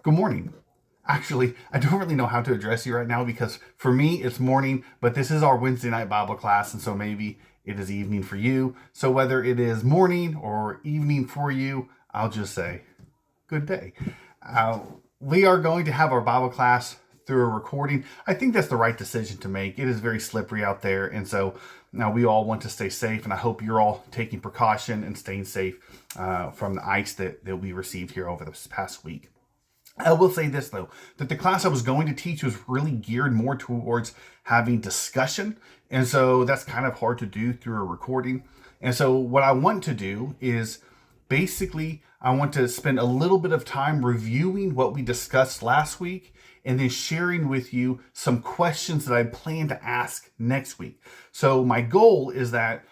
Good morning. Actually, I don't really know how to address you right now because for me it's morning, but this is our Wednesday night Bible class, and so maybe it is evening for you. So whether it is morning or evening for you, I'll just say good day. Uh, we are going to have our Bible class through a recording. I think that's the right decision to make. It is very slippery out there, and so now we all want to stay safe, and I hope you're all taking precaution and staying safe from the ice that we received here over this past week. I will say this, though, that the class I was going to teach was really geared more towards having discussion. And so that's kind of hard to do through a recording. And so what I want to do is basically, I want to spend a little bit of time reviewing what we discussed last week and then sharing with you some questions that I plan to ask next week. So my goal is that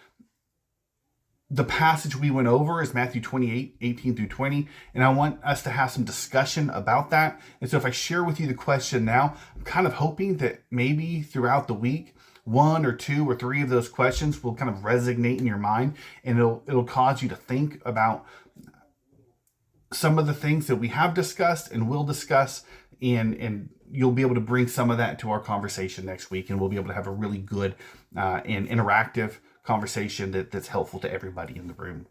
the passage we went over is Matthew 28, 18 through 20, and I want us to have some discussion about that. And so if I share with you the question now, I'm kind of hoping that maybe throughout the week, one or two or three of those questions will kind of resonate in your mind, and it'll cause you to think about some of the things that we have discussed and will discuss, and you'll be able to bring some of that to our conversation next week, and we'll be able to have a really good and interactive conversation that's helpful to everybody in the room.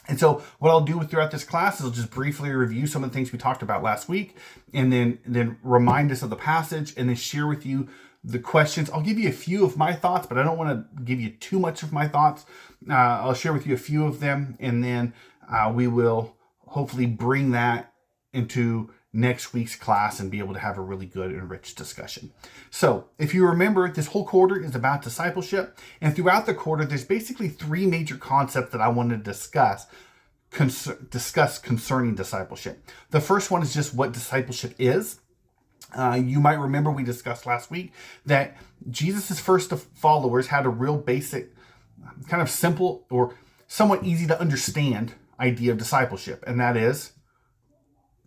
And so what I'll do throughout this class is I'll just briefly review some of the things we talked about last week, and then remind us of the passage, and then share with you the questions. I'll give you a few of my thoughts, but I don't want to give you too much of my thoughts. I'll share with you a few of them, and then we will hopefully bring that into next week's class and be able to have a really good and rich discussion. So if you remember, this whole quarter is about discipleship, and throughout the quarter there's basically three major concepts that I wanted to discuss concerning discipleship. The first one is just what discipleship is. You might remember we discussed last week that Jesus' first followers had a real basic, kind of simple or somewhat easy to understand idea of discipleship, and that is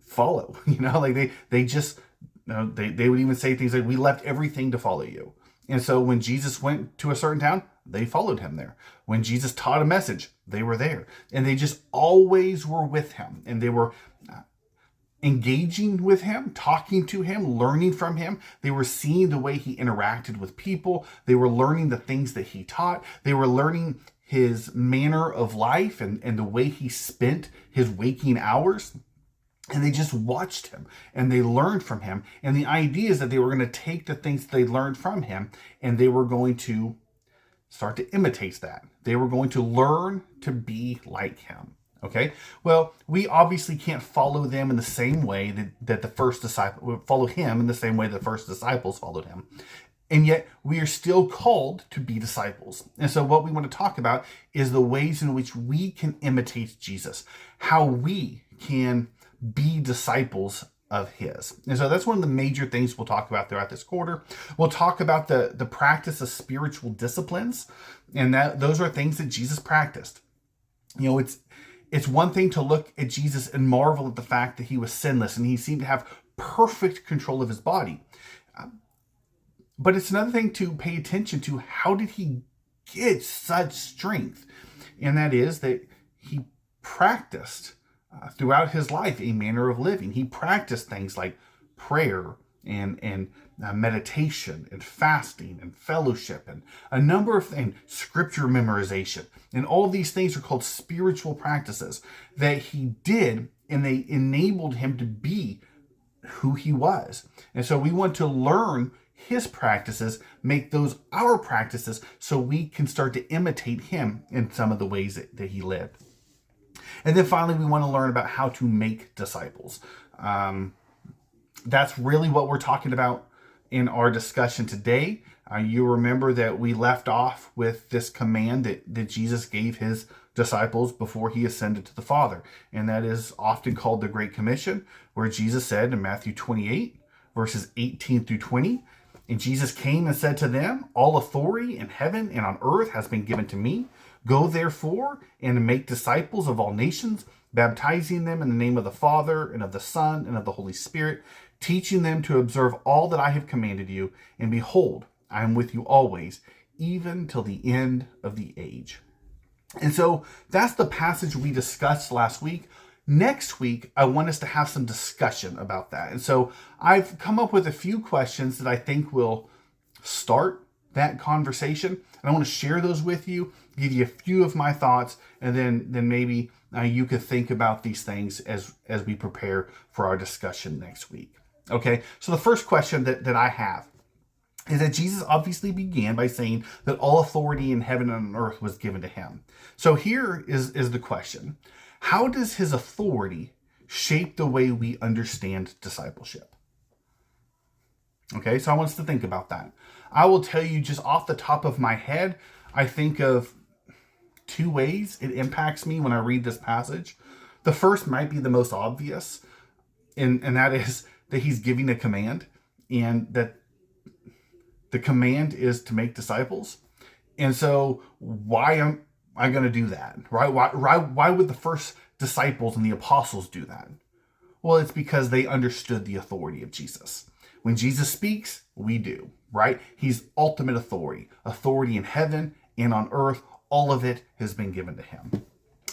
follow. Like they just, they would even say things like, we left everything to follow you. And so when Jesus went to a certain town, they followed him there. When Jesus taught a message, they were there, and they just always were with him, and they were engaging with him, talking to him, learning from him. They were seeing the way he interacted with people. They were learning the things that he taught. They were learning his manner of life and the way he spent his waking hours. And they just watched him and they learned from him. And the idea is that they were going to take the things they learned from him and they were going to start to imitate that. They were going to learn to be like him. Okay. Well, we obviously can't follow them in the same way that the first disciple follow him in the same way the first disciples followed him. And yet we are still called to be disciples. And so what we want to talk about is the ways in which we can imitate Jesus, how we can be disciples of his. And so that's one of the major things we'll talk about throughout this quarter. We'll talk about the practice of spiritual disciplines, and that those are things that Jesus practiced. It's one thing to look at Jesus and marvel at the fact that he was sinless and he seemed to have perfect control of his body. But it's another thing to pay attention to, how did he get such strength? And that is that he practiced throughout his life a manner of living. He practiced things like prayer and meditation and fasting and fellowship and a number of things, scripture memorization. And all these things are called spiritual practices that he did, and they enabled him to be who he was. And so we want to learn his practices, make those our practices, so we can start to imitate him in some of the ways that he lived. And then finally, we want to learn about how to make disciples. That's really what we're talking about in our discussion today. You remember that we left off with this command that Jesus gave his disciples before he ascended to the Father. And that is often called the Great Commission, where Jesus said in Matthew 28, verses 18 through 20, and Jesus came and said to them, all authority in heaven and on earth has been given to me. Go therefore and make disciples of all nations, baptizing them in the name of the Father and of the Son and of the Holy Spirit, teaching them to observe all that I have commanded you. And behold, I am with you always, even till the end of the age. And so that's the passage we discussed last week. Next week, I want us to have some discussion about that. And so I've come up with a few questions that I think will start that conversation. And I want to share those with you, give you a few of my thoughts, and then maybe you could think about these things as we prepare for our discussion next week. Okay, so the first question that I have is that Jesus obviously began by saying that all authority in heaven and on earth was given to him. So here is the question. How does his authority shape the way we understand discipleship? Okay, so I want us to think about that. I will tell you just off the top of my head, I think of two ways it impacts me when I read this passage. The first might be the most obvious, and that is that he's giving a command, and that the command is to make disciples. And so why am I going to do that? Right? Why would the first disciples and the apostles do that? Well, it's because they understood the authority of Jesus. When Jesus speaks, we do, right? He's ultimate authority. Authority in heaven and on earth, all of it has been given to him.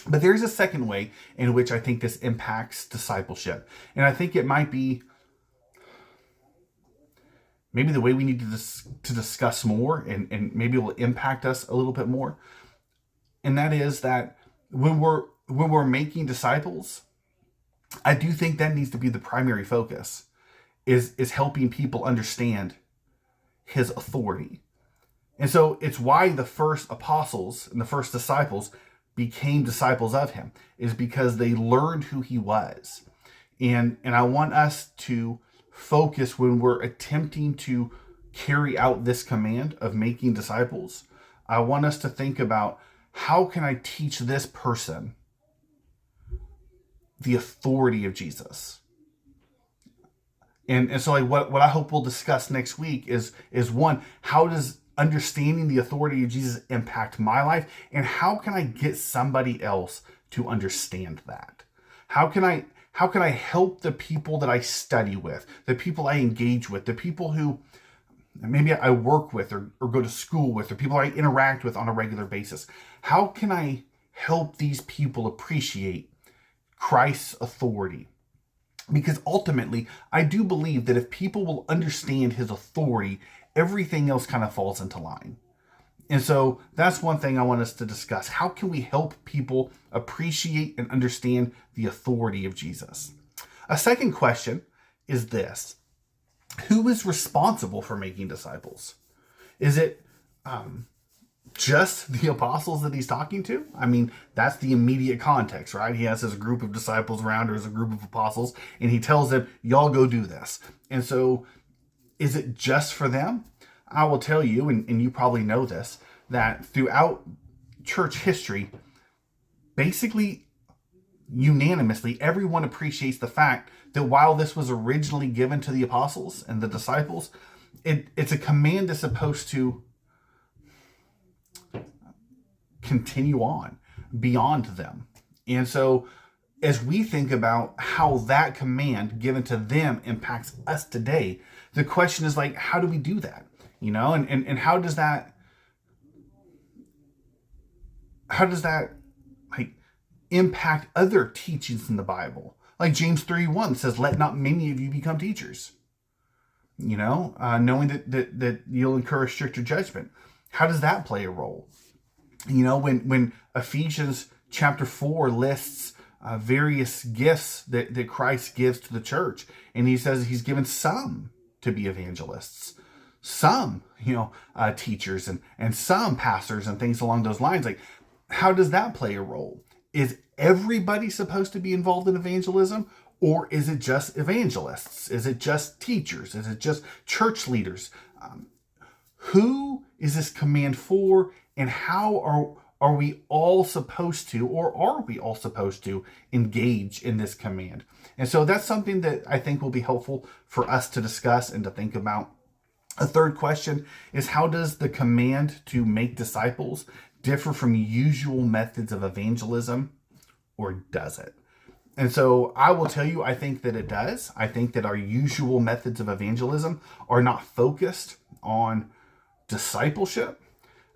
But there's a second way in which I think this impacts discipleship. And I think it might be maybe the way we need to discuss more, and maybe it will impact us a little bit more. And that is that when we're making disciples, I do think that needs to be the primary focus, is helping people understand his authority. And so it's why the first apostles and the first disciples became disciples of him, is because they learned who he was. And I want us to focus when we're attempting to carry out this command of making disciples. I want us to think about, how can I teach this person the authority of Jesus? And so like what I hope we'll discuss next week is one, how does understanding the authority of Jesus impact my life? And how can I get somebody else to understand that? How can I help the people that I study with, the people I engage with, the people who maybe I work with or go to school with, or people I interact with on a regular basis? How can I help these people appreciate Christ's authority? Because ultimately, I do believe that if people will understand his authority, everything else kind of falls into line. And so that's one thing I want us to discuss. How can we help people appreciate and understand the authority of Jesus? A second question is this: who is responsible for making disciples? Is it just the apostles that he's talking to? I mean, that's the immediate context, right? He has his group of disciples around, or his group of apostles, and he tells them, y'all go do this. And so is it just for them? I will tell you, and you probably know this, that throughout church history, basically unanimously, everyone appreciates the fact that while this was originally given to the apostles and the disciples, it's a command that's supposed to continue on beyond them. And so as we think about how that command given to them impacts us today, the question is like, how do we do that? You know, and how does that like impact other teachings in the Bible? Like James 3:1 says, let not many of you become teachers. You know, knowing that you'll incur a stricter judgment. How does that play a role? You know, when Ephesians chapter 4 lists various gifts that Christ gives to the church, and he says he's given some to be evangelists, some, teachers, and some pastors and things along those lines. Like, how does that play a role? Is everybody supposed to be involved in evangelism? Or is it just evangelists? Is it just teachers? Is it just church leaders? Who is this command for? And how are we all supposed to, or are we all supposed to engage in this command? And so that's something that I think will be helpful for us to discuss and to think about. A third question is, how does the command to make disciples differ from usual methods of evangelism, or does it? And so I will tell you, I think that it does. I think that our usual methods of evangelism are not focused on discipleship.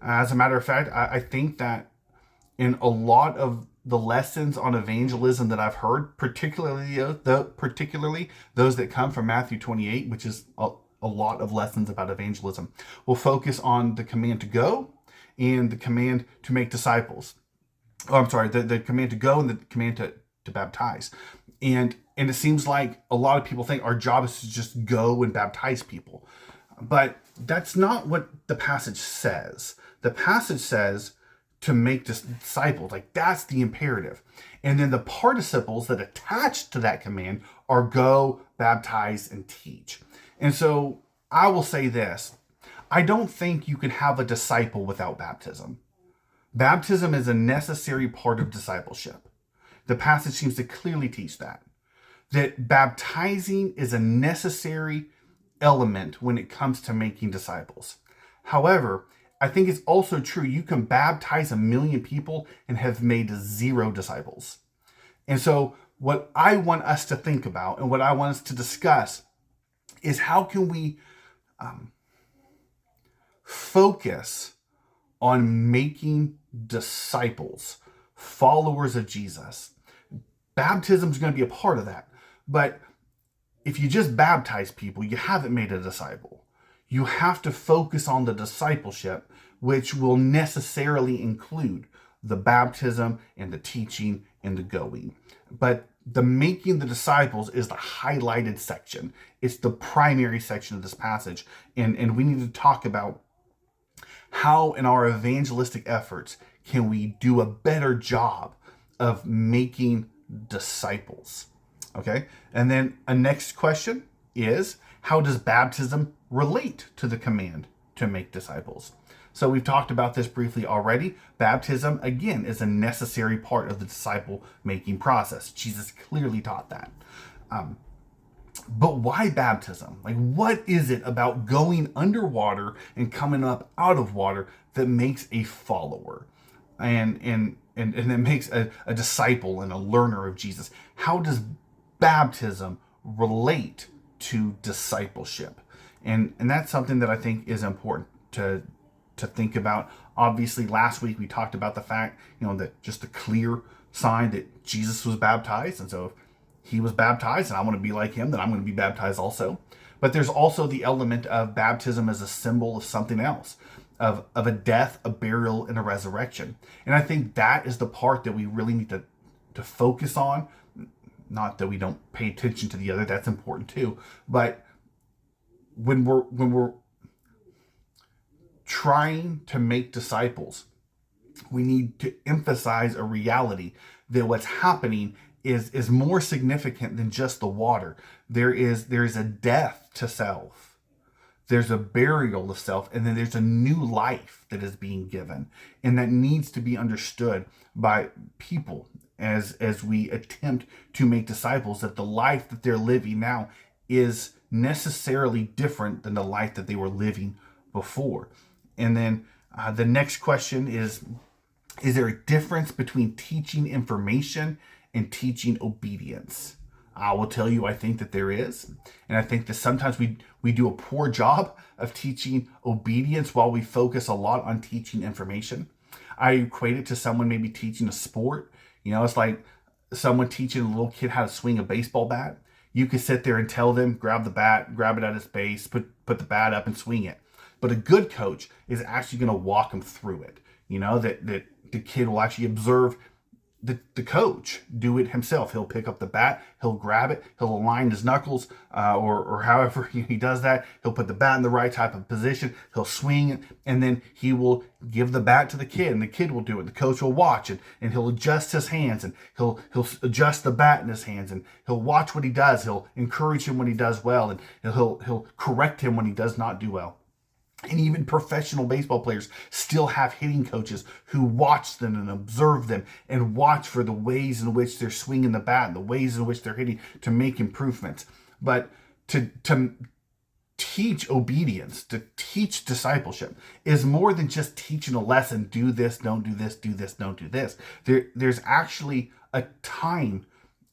As a matter of fact, I think that in a lot of the lessons on evangelism that I've heard, particularly those that come from Matthew 28, which is a lot of lessons about evangelism, will focus on the command to go and the command to make disciples. Oh, I'm sorry, the command to go and the command to baptize. And it seems like a lot of people think our job is to just go and baptize people. But that's not what the passage says. The passage says to make disciples. Like, that's the imperative. And then the participles that attach to that command are go, baptize, and teach. And so I will say this. I don't think you can have a disciple without baptism. Baptism is a necessary part of discipleship. The passage seems to clearly teach that baptizing is a necessary element when it comes to making disciples. However, I think it's also true you can baptize 1 million people and have made 0 disciples. And so what I want us to think about and what I want us to discuss is how can we focus on making disciples, followers of Jesus. Baptism is going to be a part of that. But if you just baptize people, you haven't made a disciple. You have to focus on the discipleship, which will necessarily include the baptism and the teaching and the going. But the making the disciples is the highlighted section. It's the primary section of this passage. And we need to talk about how in our evangelistic efforts can we do a better job of making disciples. Okay? And then a next question is, how does baptism relate to the command to make disciples? So we've talked about this briefly already. Baptism, again, is a necessary part of the disciple-making process. Jesus clearly taught that. But why baptism? Like, what is it about going underwater and coming up out of water that makes a follower and that makes a disciple and a learner of Jesus? How does baptism relate to discipleship? And that's something that I think is important to think about. Obviously, last week we talked about the fact, that just a clear sign that Jesus was baptized. And so if he was baptized and I want to be like him, then I'm going to be baptized also. But there's also the element of baptism as a symbol of something else, of a death, a burial, and a resurrection. And I think that is the part that we really need to focus on. Not that we don't pay attention to the other, that's important too. But when we're trying to make disciples, we need to emphasize a reality that what's happening is more significant than just the water. There is a death to self. There's a burial of self, and then there's a new life that is being given. And that needs to be understood by people as we attempt to make disciples, that the life that they're living now is necessarily different than the life that they were living before. And then the next question is there a difference between teaching information and teaching obedience? I will tell you, I think that there is. And I think that sometimes we do a poor job of teaching obedience while we focus a lot on teaching information. I equate it to someone maybe teaching a sport. It's like someone teaching a little kid how to swing a baseball bat. You could sit there and tell them, grab the bat, grab it at its base, put the bat up and swing it. But a good coach is actually going to walk them through it. That the kid will actually observe the coach do it himself. He'll pick up the bat, he'll grab it, he'll align his knuckles, or however he does that. He'll put the bat in the right type of position, he'll swing it, and then he will give the bat to the kid, and the kid will do it. The coach will watch it, and he'll adjust his hands, and he'll adjust the bat in his hands, and he'll watch what he does. He'll encourage him when he does well, and he'll correct him when he does not do well. And even professional baseball players still have hitting coaches who watch them and observe them and watch for the ways in which they're swinging the bat, the ways in which they're hitting to make improvements. But to teach obedience, to teach discipleship is more than just teaching a lesson. Do this, don't do this, do this, don't do this. There's actually a time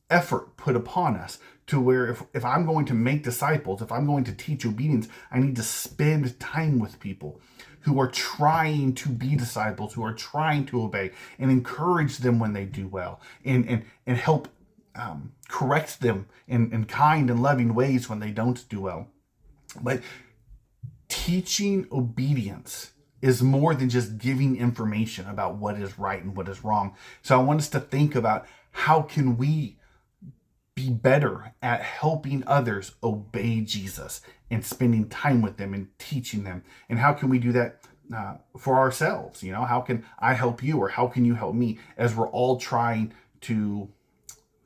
effort put upon us to where if I'm going to make disciples, if I'm going to teach obedience, I need to spend time with people who are trying to be disciples, who are trying to obey, and encourage them when they do well, and help correct them in kind and loving ways when they don't do well. But teaching obedience is more than just giving information about what is right and what is wrong. So I want us to think about how can we be better at helping others obey Jesus and spending time with them and teaching them. And how can we do that for ourselves? How can I help you, or how can you help me, as we're all trying to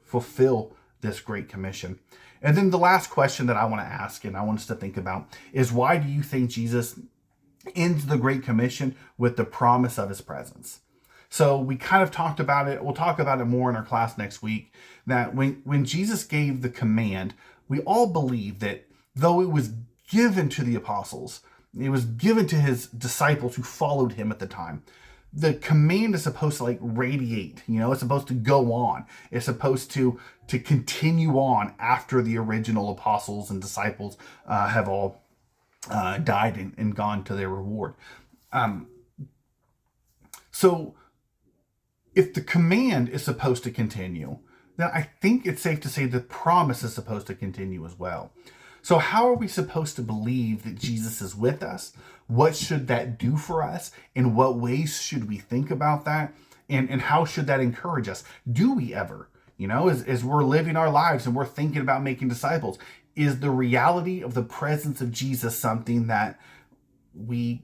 fulfill this great commission? And then the last question that I want to ask, and I want us to think about, is why do you think Jesus ends the Great Commission with the promise of his presence? So we kind of talked about it. We'll talk about it more in our class next week, that when Jesus gave the command, we all believe that though it was given to the apostles, it was given to his disciples who followed him at the time, the command is supposed to radiate, it's supposed to go on. It's supposed to continue on after the original apostles and disciples have all died and gone to their reward. So if the command is supposed to continue, then I think it's safe to say the promise is supposed to continue as well. So how are we supposed to believe that Jesus is with us? What should that do for us? In what ways should we think about that? And how should that encourage us? Do we ever, as we're living our lives and we're thinking about making disciples, is the reality of the presence of Jesus something that we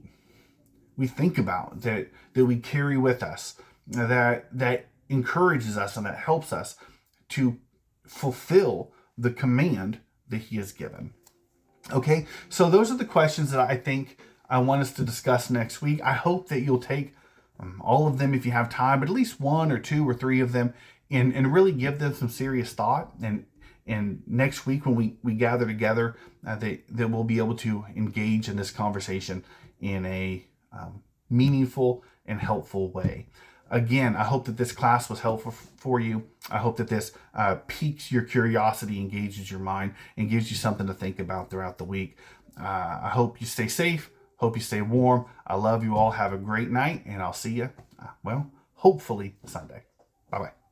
think about, that we carry with us, that encourages us and that helps us to fulfill the command that he has given? Okay, so those are the questions that I think I want us to discuss next week. I hope that you'll take all of them if you have time, but at least one or two or three of them, and really give them some serious thought. And next week when we gather together, that we'll be able to engage in this conversation in a meaningful and helpful way. Again, I hope that this class was helpful for you. I hope that this piques your curiosity, engages your mind, and gives you something to think about throughout the week. I hope you stay safe. Hope you stay warm. I love you all. Have a great night, and I'll see you, hopefully Sunday. Bye-bye.